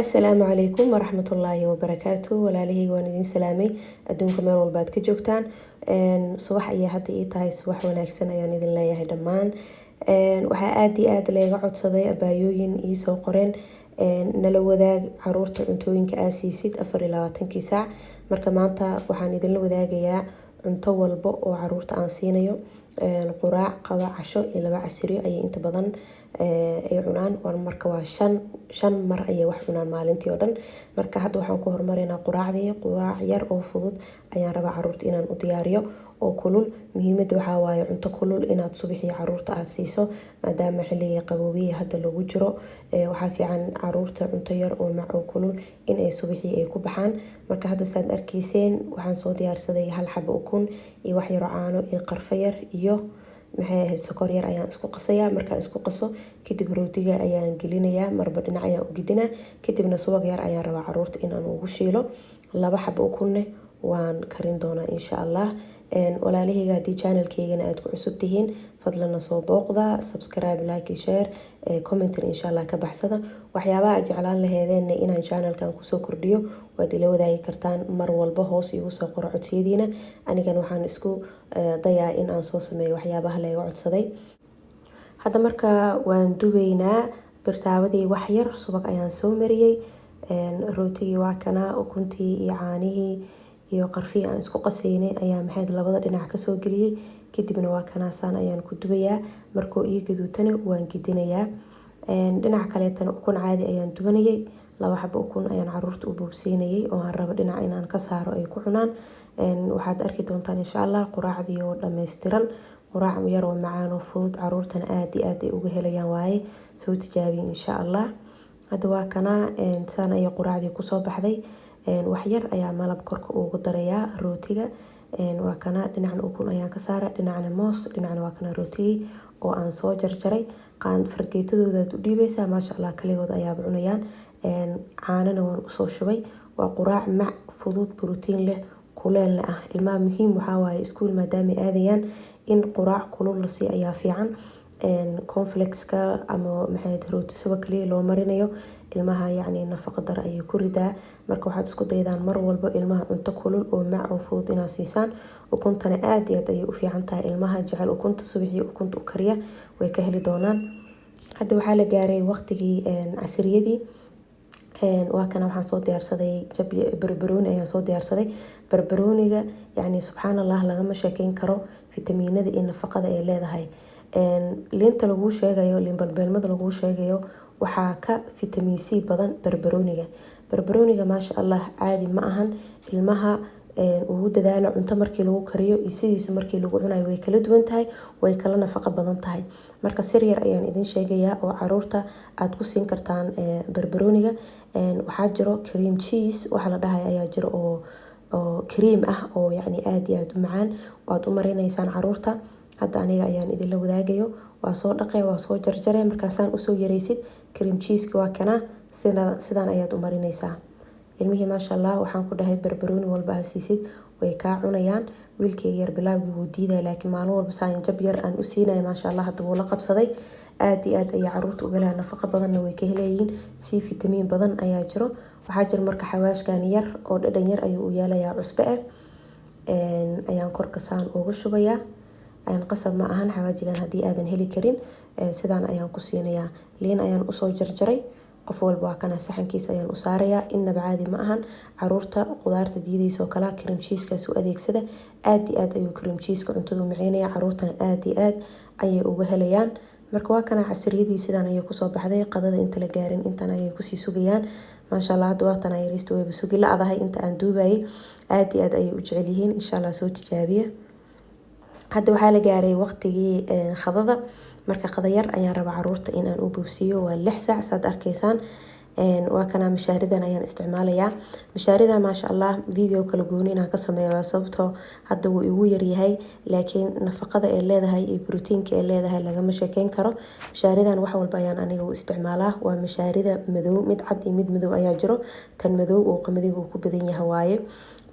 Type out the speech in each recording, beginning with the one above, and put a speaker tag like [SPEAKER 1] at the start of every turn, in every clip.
[SPEAKER 1] asalaamu calaykum waraxmatullaahi wabarakaatu. walaalihii waan idin salaamay adduunka meel walbaad ka joogtaan. subax ayaa hadda ii tahay, subax wanaagsan ayaan idin leeyahay dhammaan. waxaa aada iyo aada leega codsaday abaayooyin iisoo qoreen nala wadaag caruurta cuntooyinka aa siisid 24 saac. marka maanta waxaan idinla wadaagayaa cunto walbo oo caruurta aan siinayo. quraac, qado, casho iyo 2 casriyo ayay inta badan ay cunaan. marka waa shan mar ayay wax cunaan maalintii oo dhan. marka hadda waxaan ku hormaraynaa quraacdii. quraac yar oo fudud ayaan rabaa caruurta inaan u diyaariyo oo kulul. muhiimada waxaa waaye cunto kulul inaad subaxii caruurta aad siiso maadaama xilliga qaboobiye hadda lagu jiro. waxaa fiican caruurta cunto yar oo mac oo kulul inay subaxii ay ku baxaan. marka hadda saad arkayseen waxaan soo diyaarsaday 1 xabo ukun iyo wax yar oo caano iyo qarfo yar iyo maxay ahayd sokor yar ayaan isku qasayaa. markaan isku qaso kadib rootiga ayaan gelinayaa, marba dhinac ayaan u gidinaa. kadibna subag yar ayaan rabaa caruurta inaan ugu shiilo. 2 xabo ukunne waan karin doonaa insha allah. walaalahayga haddii channelkeygana aad ku cusub tihiin fadlana soo booqda, subscribe, like, share, comment insha allah ka baxsada. waxyaabaha aad jeclaan laheedeen inaan channelkan kusoo kordhiyo waad ila wadaagi kartaan mar walba, hoos igu soo qoro codsiyadiina. anigana waxaan isku dayaa in aan soo sameeyo waxyaabaha laga codsaday. hadda marka waan dubaynaa. birtaabadii wax yar subag ayaan soo mariyay. rootigii waa kana, ukuntii iyo caanihii iyo qarfii aan isku qasaynay ayaa maxayd labada dhinac kasoo geliyay. kadibna waa kanaasaan ayaan ku dubayaa. markoo ii gaduutana waan gidinayaa. dhinac kaleetana ukun caadi ayaan dubanayay. 2 xabo ukun ayaan caruurta u boobsiinayay oo aan rabo dhinac inaan ka saaro ay ku cunaan. waxaad arki doontaan insha allah quraacdii oo dhammaystiran. quraac yar oo macaan oo fudud, caruurtana aada iyo aad ay uga helayaan waaye. soo tijaabiya insha allah. hadda waa kana saan ayay quraacdii kusoo baxday. wax yar ayaa malab korka ugu darayaa rootiga. waa kana dhinacna ukun ayaan ka saara, dhinacna moos, dhinacna waa kana rootigii oo aan soo jarjaray. fargeetadoodaad u dhiibaysaa, maasha allah kaligood ayaaba cunayaan. caanana waan usoo shubay. waa quraac mac fudud, borotiin leh, kuleelna ah. ilmaha muhiim waxaa waaye iskuul maadaama aadayaan in quraac kulul la sii ayaa fiican. conflexka ama maxay rooti suba kaliya loo marinayo ilmaha yacni nafaqo dar ayay ku ridaa. marka waxaad isku daydaan mar walba ilmaha cunto kulul oo mac oo fudud inaad siisaan. ukuntana aada iyo aad ayay u fiican tahay. ilmaha jecel ukunta subaxii ukunta u kariya way ka heli doonaan. hadda waxaa la gaaray waqtigii casriyadii. waa kana waxaan soo diyaarsaday barbarooni ayaan soo diyaarsaday. barbarooniga yacni subxaan allah lagama sheekeyn karo fitamiinada iyo nafaqada ay leedahay. liinta laguu sheegayo, liin balbeelmada laguu sheegayo waxaa ka fitamiin C badan barbarooniga. barbarooniga maasha allah caadi ma ahan. ilmaha ugu dadaalo cunto markii lagu kariyo iyo sidiisa markii lagu cunayo way kala duwan tahay, way kala nafaqo badan tahay. marka sir yar ayaan idin sheegayaa oo caruurta aad ku siin kartaan barbarooniga. waxaa jiro cream cheese waxa la dhahay ayaa jiro oo cream ah oo yacni aada iyo aada u macaan. waad u marinaysaan caruurta. hadda aniga ayaan idinla wadaagayo. waa soo dhaqay, waa soo jarjaray. markaasaan usoo yaraysid cream cheeska waa kana sidaan ayaad u marinaysaa. ilmihii maasha allah waxaan ku dhahay barbarooni walba aad siisid way kaa cunayaan. wiilkeyga yar bilaawgii wuu diiday, laakiin maalin walba saan jab yar aan u siinaya maasha allah hadda wuu la qabsaday. aada iyo aad ayay caruurta uga leeyahay, nafaqo badanna way ka heleeyihiin. si fitamiin badan ayaa jiro. waxaa jiro marka xawaashkan yar oo dhadhan yar ayuu u yeelayaa, cusbe ah. ayaan korka saan uga shubayaa. qasab ma ahan xawaajigan haddii aadan heli karin. sidaan ayaan ku siinayaa. liin ayaan usoo jarjaray. qof walba waa kana saxankiisa ayaan u saarayaa. innaba caadi ma ahan. caruurta qudaarta diidaysa oo kala cream cheeskaas u adeegsada. aada iyo aad ayuu cream cheeska cuntada u macaynaya. caruurtana aada iyo aad ayay uga helayaan. marka waa kana casriyadii sidaan ayay kusoo baxday. qadada inta la gaarin intan ayay kusii sugayaan. maasha allah hadda waatan ay riista wayba sugi la-dahay inta aan duubayay. aada iyo aad ayay u jecel yihiin. insha allah soo tijaabiya. hadda waxaa la gaaray waqtigii qadada. marka qada yar ayaan rabaa caruurta inaan u boobsiiyo. waa 6 saac saad arkaysaan. waa kana mashaaridan ayaan isticmaalayaa. mashaarida maasha allah video kala gooni inaan ka sameeyo sababtoo hadda wuu igu yaryahay, laakiin nafaqada ay leedahay iyo borotiinka ay leedahay lagama sheekeyn karo. mashaaridan wax walba ayaan aniga u isticmaalaa. waa mashaarida madow, mid cad iyo mid madow ayaa jiro. tan madow oo qamadiga uu ku badan yahay waaye.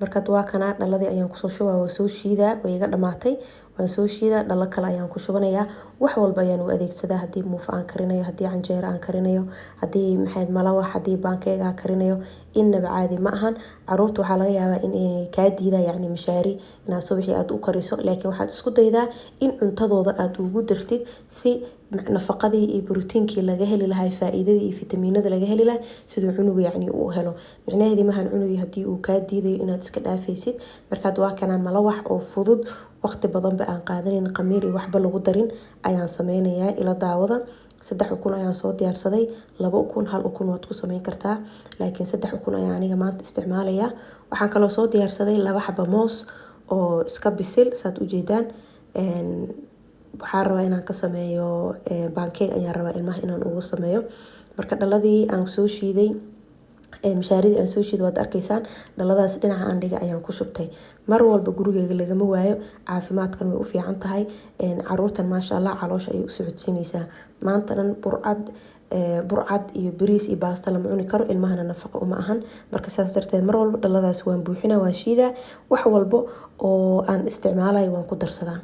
[SPEAKER 1] markaad waa kana dhaladii ayaan kusoo shubaa, waa soo shiidaa, way iga dhamaatay. waan soo shiidaa, dhalo kale ayaan ku shubanayaa. wax walba ayaan u adeegsadaa, haddii muufo aan karinayo, haddii canjeero aan karinayo, haddii maxayd malawax, haddii baankeeg aan karinayo, innaba caadi ma ahan. caruurta waxaa laga yaabaa in ay kaa diidaan yacni mishaari inaad subaxii aad u kariso, laakiin waxaad isku daydaa in cuntadooda aad ugu dartid si nafaqadii iyo borotiinkii laga heli lahaa, faa'iidadii iyo fitamiinada laga heli lahaa, siduu cunuga yacni uu helo. micnaheedii mahan cunugii haddii uu kaa diidayo inaad iska dhaafaysid. markaad waa kana malawax oo fudud, waqti badanba aan qaadanin, qamiir iyo waxba lagu darin ayaan sameynayaa. ila daawada 3 ukun ayaan soo diyaarsaday. 2 ukun 1 ukun waad ku sameyn kartaa, laakiin 3 ukun ayaan aniga maanta isticmaalayaa. waxaan kaloo soo diyaarsaday 2 xabo moos oo iska bisil saad u jeedaan. waxaan rabaa inaan ka sameeyo pancake ayaan rabaa ilmaha inaan ugu sameeyo. marka dhaladii aan soo shiiday mishaaridii aan soo shiiday waad arkaysaan, dhaladaas dhinaca aan dhigay ayaan ku shubtay. mar walba gurigeyga lagama waayo, caafimaadkan way u fiican tahay. caruurtan maasha Allah caloosha ayay u socodsiinaysaa. maanta dhan burcad iyo bariis iyo baasta lama cuni karo, ilmahana nafaqo uma ahan. marka saas darteed mar walba dhaladaas waan buuxinaa, waan shiidaa, wax walbo oo aan isticmaalayo waan ku darsadaa.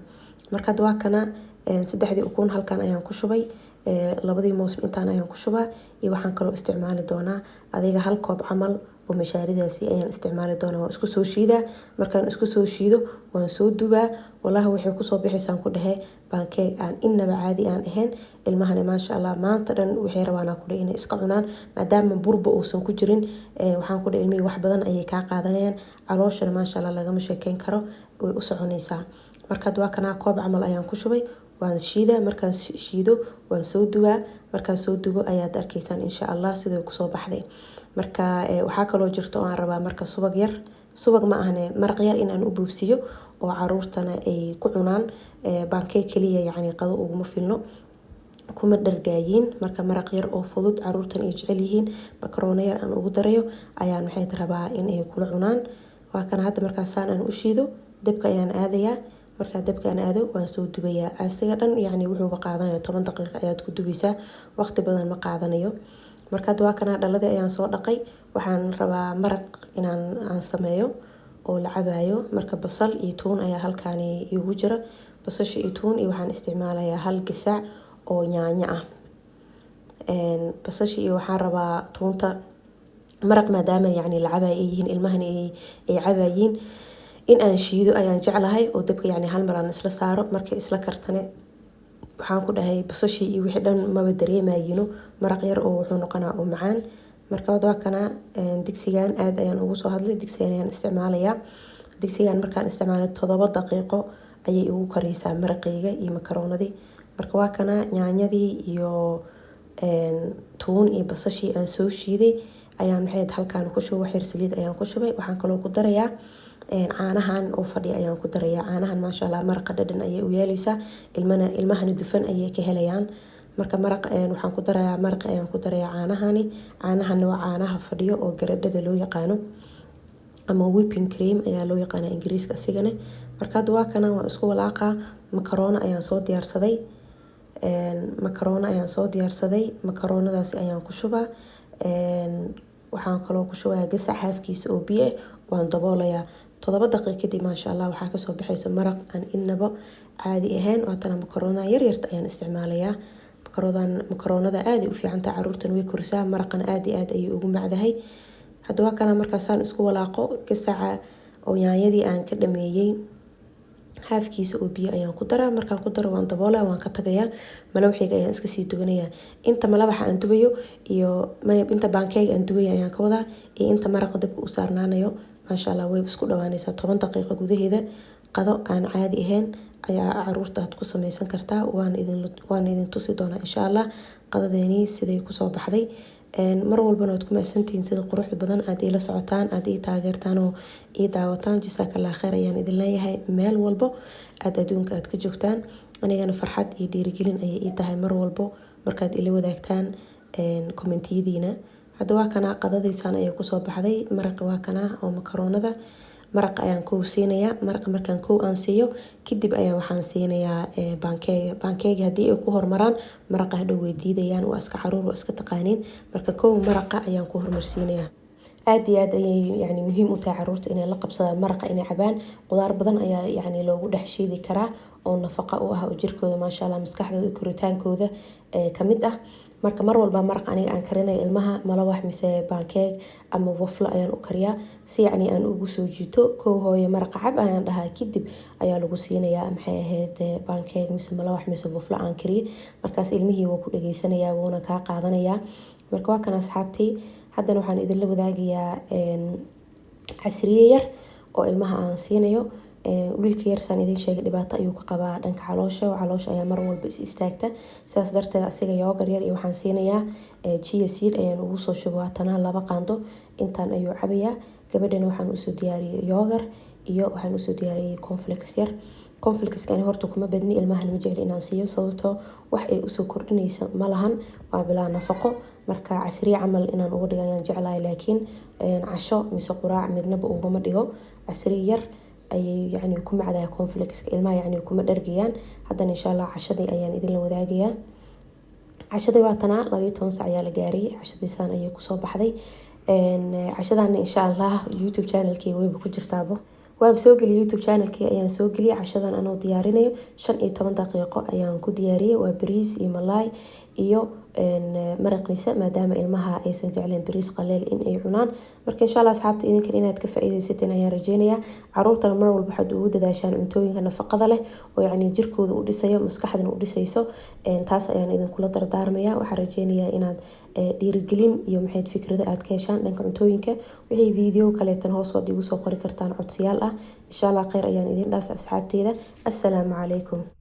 [SPEAKER 1] markaad waa kana 3 ukun halkan ayaan ku shubay, 2 moos intaan ayaan ku shubaa, iyo waxaan kaloo isticmaali doonaa adiga 1 koob camal oo mishaaridaasi ayaan isticmaali doonaa. waan isku soo shiidaa, markaan isku soo shiido waan soo dubaa. wallahi waxay kusoo bixisaan ku dhahay pancake aan innaba caadi aan ahayn. ilmahana maasha Allah maanta dhan waxay rabaan ku dhahay inay iska cunaan, maadaama burba uusan ku jirin. waxaan ku dhahay ilmihii wax badan ayay kaa qaadanayaan, calooshana maasha Allah lagama sheekeyn karo, way u soconaysaa. markaad waa kana koob camal ayaan ku shubay, waan shiidaa. markaan shiido waan soo dubaa, markaan soo dubo ayaad arkaysaan insha Allah sidoo kusoo baxday. marka waxaa kaloo jirto aan rabaa marka subag ma ahane maraq yar inaan u buubsiyo oo caruurtana ay ku cunaan. pancake kaliya yacni qado uguma filno, kuma dhargaayin. marka maraq yar oo fudud caruurtan ay jecel yihiin, makaroona yar aan ugu darayo ayaan maxay rabaa in ay kula cunaan. waa kana hadda markaasaan aan u shiido, dabka ayaan aadayaa. markaa dabkaan aado waan soo dubayaa. asiga dhan yacni wuxuuba qaadanaya 10 daqiiqo ayaad ku dubaysaa, waqti badan ma qaadanayo. markaad waa kana dhaladii ayaan soo dhaqay, waxaan rabaa maraq aan sameeyo oo la cabayo. marka basal iyo tuun ayaa halkaani igu jira. basasha iyo tuun iyo waxaan isticmaalayaa 1 gasac oo yaanyo ah. basasha iyo waxaan rabaa tuunta maraq maadaama yacni la cabayo ay yihiin, ilmahana ay cabayiin, in aan shiido ayaan jeclahay oo dabka yacni hal mar aan isla saaro. markay isla kartane waxaan ku dhahay basashii iyo wixii dhan maba dareemayino, maraq yar oo wuxuu noqonaa oo macaan. marka waa kana digsigan aad ayaan ugu soo hadlay, digsigan ayaan isticmaalayaa. digsigan markaan isticmaalay 7 daqiiqo ayay igu karaysaa maraqayga iyo makaroonadii. marka waa kana yaanyadii iyo tuun iyo basashii aan soo shiiday ayaan maxay halkaan ku shubay, wax yar saliid ayaan ku shubay. waxaan kaloo ku darayaa caanahan oo fadhi ayaan ku darayaa. caanahan maasha Allah maraqa dhadhan ayay u yeelaysaa, ilmahana dufan ayay ka helayaan. marka waxaan ku darayaa maraq ayaan ku darayaa caanahana waa caanaha fadhiyo oo garadhada loo yaqaano, ama whipping cream ayaa loo yaqaanaa ingiriiska asigana. markaad waa kana waan isku walaaqaa. makaroona ayaan soo diyaarsaday, makaroonadaasi ayaan ku shubaa. waxaan kaloo ku shubayaa gasac haafkiisa oo biyo ah, waan daboolayaa. 7 daqiiqo kadib maasha Allah waxaa kasoo baxaysa maraq aan innaba caadi ahayn. waatana makaroonada yaryarta ayaan isticmaalayaa. makaroonada aad u fiican tahay, caruurtan way korisaa, maraqana aad iyo aad ayay ugu macdahay. hadda waa kana markaasaan isku walaaqo gasaca oo yaanyadii aan ka dhameeyey, haafkiisa oo biyo ayaan ku daraa. markaan ku daro waan daboolaa, waan ka tagayaa. malawaxayga ayaan iska sii dubanayaa. inta malawaxa aan dubayo iyo inta pancake aan dubayo ayaan ka wadaa, iyo inta maraqa dabka u saarnaanayo maasha Allah way isku dhawaanaysaa. 10 daqiiqo gudaheeda qado aan caadi ahayn ayaa caruurta aad ku sameysan kartaa. waan idin tusi doonaa insha Allah qadadeeni siday kusoo baxday. mar walbana waad ku mahadsantihiin sida quruxda badan aad ila socotaan, aad ii taageertaan oo ii daawataan. jasaakallah khayr ayaan idin leeyahay meel walbo aad adduunka aad ka joogtaan. anigana farxad iyo dhiirigelin ayay ii tahay mar walbo markaad ila wadaagtaan kommentiyadiina. hadda waa kana qadadiisaan ayay kusoo baxday. maraqa waa kana oo makaroonada, maraqa ayaan kow siinayaa. maraqa markaan kow aan siiyo kadib ayaan waxaan siinayaa pancake haddii ay ku hormaraan maraqa hadhow way diidayaan, waa iska caruur, waa iska taqaaniin. marka kow maraqa ayaan ku hormarsiinayaa. aad iyo aad ayay yani muhiim u tahay caruurta inay la qabsadaan maraqa inay cabaan. Qudaar badan ayaa yani loogu dhex shiidi karaa oo nafaqo u ah oo jirkooda maasha Allah maskaxdooda iyo koritaankooda kamid ah. marka mar walba maraq aniga aan karinayo ilmaha malawax mise pancake ama waffle ayaan u kariyaa si yani aan ugu soo jiito koo hooyo maraqa cab ayaan dhahaa kadib ayaa lagu siinayaa maxay ahayd pancake mise malawax mise waffle aan kariyay markaas ilmihii wuu ku dhageysanayaa wuuna kaa qaadanayaa. marka waa kan asxaabtii haddana waxaan idinla wadaagayaa casriye yar oo ilmaha aan siinayo. wiilka yar saan idin sheegay dhibaato ayuu ka qabaa dhanka caloosha ayaa mar walba is istaagta sidaas darteed asiga yoogar yar iyo waxaan siinayaa chia seed ayaan ugu soo shubaa tanaa 2 qaando intaan ayuu cabayaa. gabadhana waxaan usoo diyaariyay yoogar iyo waxaan usoo diyaariyay cornflakes yar. cornflakeskani horta kuma badni ilmahan ma jecli inaan siiyo sababtoo wax ay usoo kordhinaysa ma lahan waa bilaa nafaqo. marka casriye camal inaan uga dhigo ayaan jeclahay laakiin casho mise quraac midnaba uguma dhigo casriye yar ayay yani ku macdaa cornflakeska ilmaha yani kuma dhargayaan. haddana insha Allah cashadii ayaan idinla wadaagayaa. cashadii waa tanaa 12 saac ayaa la gaariyay cashadii saan ayay kusoo baxday. cashadaana insha Allah YouTube channelkii wayba ku jirtaabo waaba soo geliyay YouTube channelkii ayaan soo geliyay cashadan anoo diyaarinayo 15 daqiiqo ayaan ku diyaariyay waa bariis iyo malaay iyo maraqnisa maadaama ilmaha aysan jecleen bariis qaleel in ay cunaan. marka insha Allah asxaabta idinkan inaad ka faa'iideysateen ayaan rajeynayaa. caruurtana mar walba waxaad ugu dadaashaan cuntooyinka nafaqada leh oo yani jirkooda u dhisayo maskaxdana u dhisayso taas ayaan idinkula dardaarmayaa. waxaan rajeynayaa inaad dhiirigelin iyo maxay fikrado aad ka heshaan dhanka cuntooyinka. wixii video kaleetan hoos waad igu soo qori kartaan codsiyaal ah. insha Allah khayr ayaan idin dhaafay asxaabteyda. assalaamu calaykum.